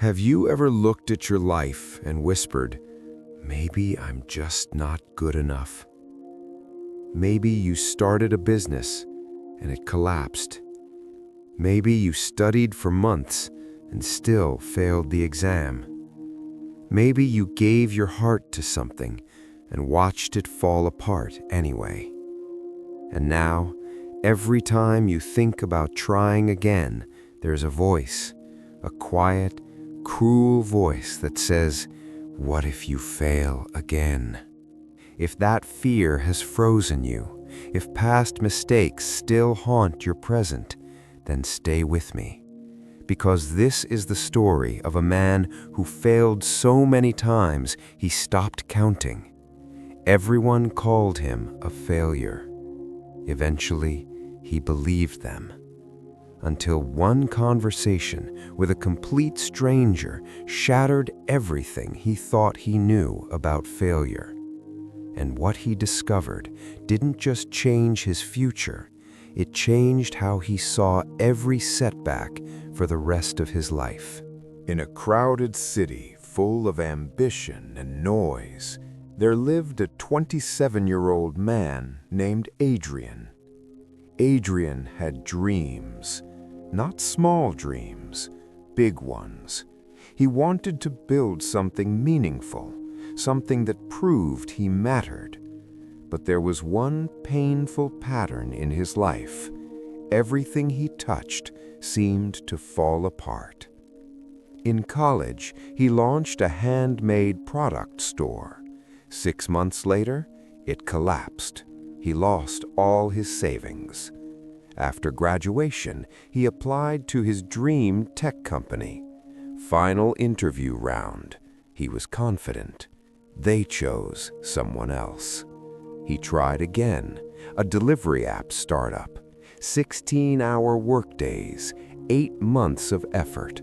Have you ever looked at your life and whispered, maybe I'm just not good enough? Maybe you started a business and it collapsed. Maybe you studied for months and still failed the exam. Maybe you gave your heart to something and watched it fall apart anyway. And now, every time you think about trying again, there's a voice, a quiet, cruel voice that says, what if you fail again? If that fear has frozen you, if past mistakes still haunt your present, then stay with me. Because this is the story of a man who failed so many times he stopped counting. Everyone called him a failure. Eventually, he believed them. Until one conversation with a complete stranger shattered everything he thought he knew about failure. And what he discovered didn't just change his future, it changed how he saw every setback for the rest of his life. In a crowded city full of ambition and noise, there lived a 27-year-old man named Adrian. Adrian had dreams, not small dreams, big ones. He wanted to build something meaningful, something that proved he mattered. But there was one painful pattern in his life. Everything he touched seemed to fall apart. In college, he launched a handmade product store. 6 months later, it collapsed. He lost all his savings. After graduation, he applied to his dream tech company. Final interview round. He was confident. They chose someone else. He tried again, a delivery app startup. 16-hour workdays, 8 months of effort.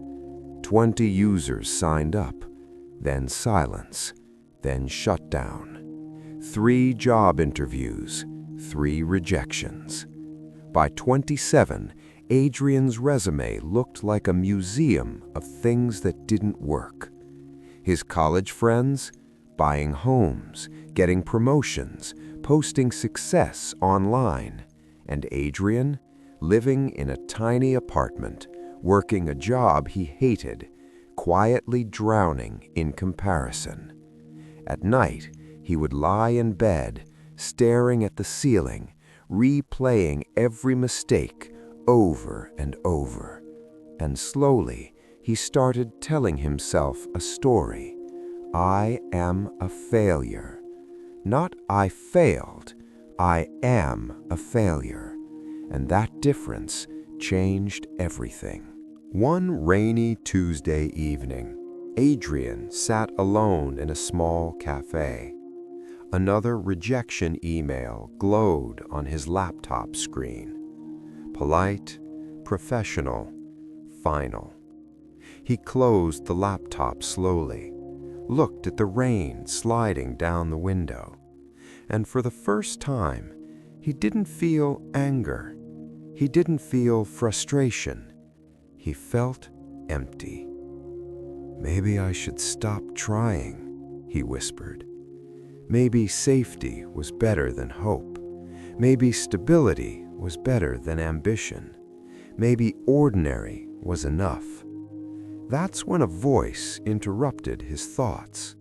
20 users signed up, then silence, then shut down. 3 job interviews, 3 rejections. By 27, Adrian's resume looked like a museum of things that didn't work. His college friends, buying homes, getting promotions, posting success online, and Adrian, living in a tiny apartment, working a job he hated, quietly drowning in comparison. At night, he would lie in bed, staring at the ceiling, replaying every mistake over and over. And slowly, he started telling himself a story. I am a failure. Not I failed, I am a failure. And that difference changed everything. One rainy Tuesday evening, Adrian sat alone in a small cafe. Another rejection email glowed on his laptop screen. Polite, professional, final. He closed the laptop slowly, looked at the rain sliding down the window, and for the first time, he didn't feel anger. He didn't feel frustration. He felt empty. Maybe I should stop trying, he whispered. Maybe safety was better than hope. Maybe stability was better than ambition. Maybe ordinary was enough. That's when a voice interrupted his thoughts.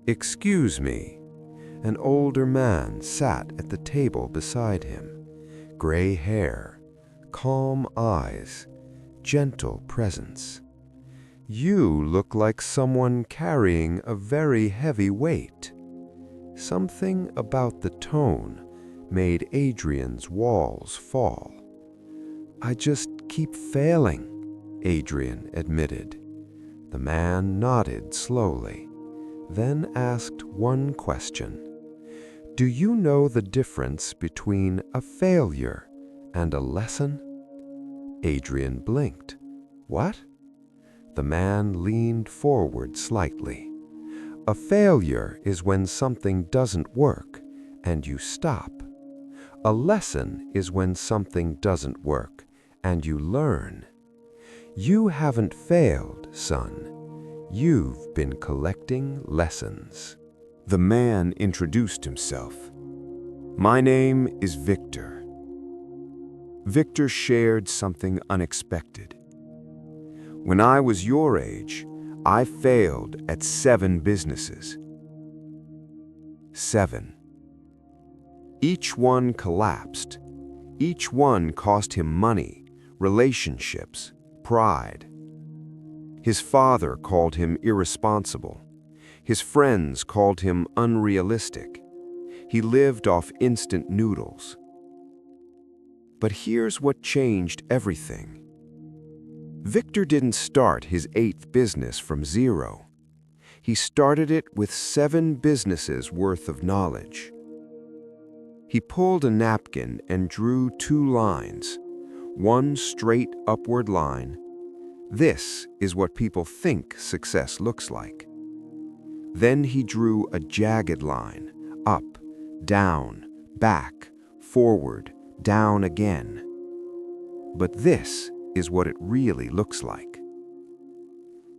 Excuse me. An older man sat at the table beside him. Gray hair, calm eyes, gentle presence. You look like someone carrying a very heavy weight. Something about the tone made Adrian's walls fall. I just keep failing, Adrian admitted. The man nodded slowly, then asked one question. Do you know the difference between a failure and a lesson? Adrian blinked. What? The man leaned forward slightly. A failure is when something doesn't work and you stop. A lesson is when something doesn't work and you learn. You haven't failed, son. You've been collecting lessons." The man introduced himself. "My name is Victor." Victor shared something unexpected. "When I was your age, I failed at 7 businesses. 7. Each one collapsed. Each one cost him money, relationships, pride. His father called him irresponsible. His friends called him unrealistic. He lived off instant noodles. But here's what changed everything. Victor didn't start his 8th business from zero. He started it with 7 businesses worth of knowledge. He pulled a napkin and drew 2 lines, one straight upward line. This is what people think success looks like. Then he drew a jagged line, up, down, back, forward, down again. But this is what it really looks like.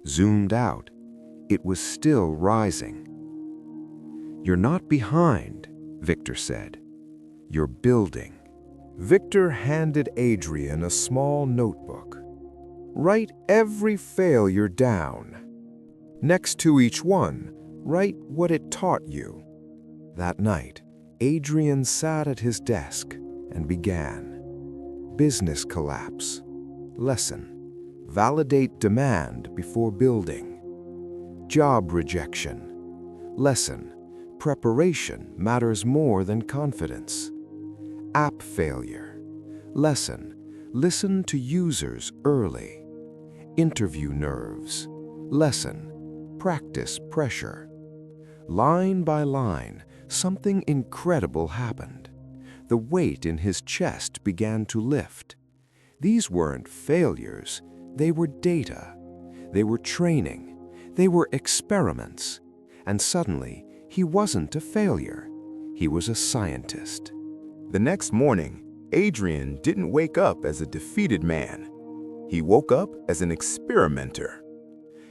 Zoomed out, it was still rising. "You're not behind," Victor said. "You're building." Victor handed Adrian a small notebook. "Write every failure down. Next to each one, write what it taught you." That night, Adrian sat at his desk and began. Business collapse. Lesson: validate demand before building. Job rejection. Lesson: preparation matters more than confidence. App failure. Lesson: listen to users early. Interview nerves. Lesson: practice pressure. Line by line, something incredible happened. The weight in his chest began to lift. These weren't failures, they were data. They were training. They were experiments. And suddenly, he wasn't a failure. He was a scientist. The next morning, Adrian didn't wake up as a defeated man. He woke up as an experimenter.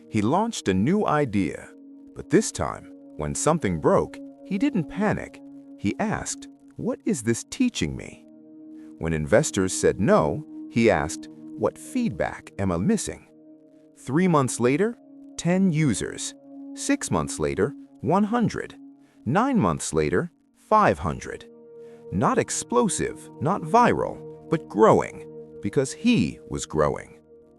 He launched a new idea, but this time, when something broke, he didn't panic. He asked, "What is this teaching me?" When investors said no, he asked, "What feedback am I missing?" 3 months later, 10 users. 6 months later, 100. 9 months later, 500. Not explosive, not viral, but growing, because he was growing.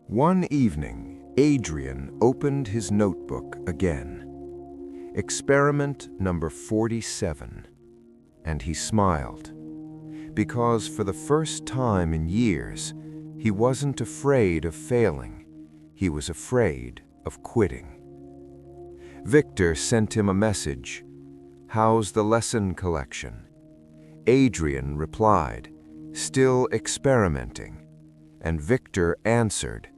One evening, Adrian opened his notebook again. Experiment number 47. And he smiled. Because for the first time in years, he wasn't afraid of failing. He was afraid of quitting. Victor sent him a message. "How's the lesson collection?" Adrian replied, "Still experimenting." And Victor answered,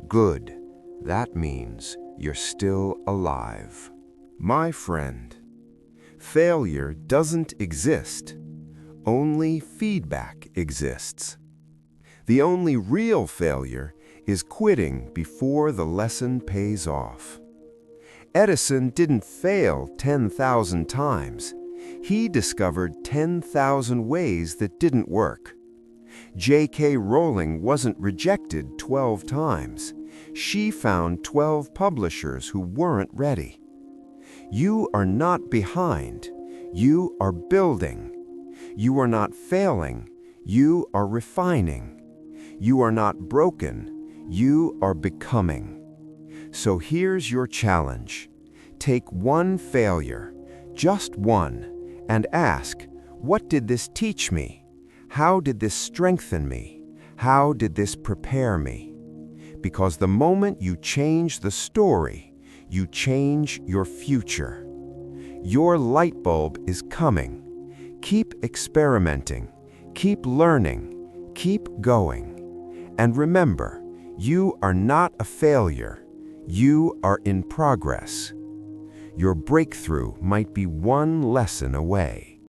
"Good. That means you're still alive." My friend, failure doesn't exist. Only feedback exists. The only real failure is quitting before the lesson pays off. Edison didn't fail 10,000 times. He discovered 10,000 ways that didn't work. J.K. Rowling wasn't rejected 12 times. She found 12 publishers who weren't ready. You are not behind. You are building. You are not failing. You are refining. You are not broken. You are becoming. So here's your challenge. Take one failure, just one, and ask, what did this teach me? How did this strengthen me? How did this prepare me? Because the moment you change the story, you change your future. Your light bulb is coming. Keep experimenting. Keep learning. Keep going. And remember, you are not a failure. You are in progress. Your breakthrough might be one lesson away.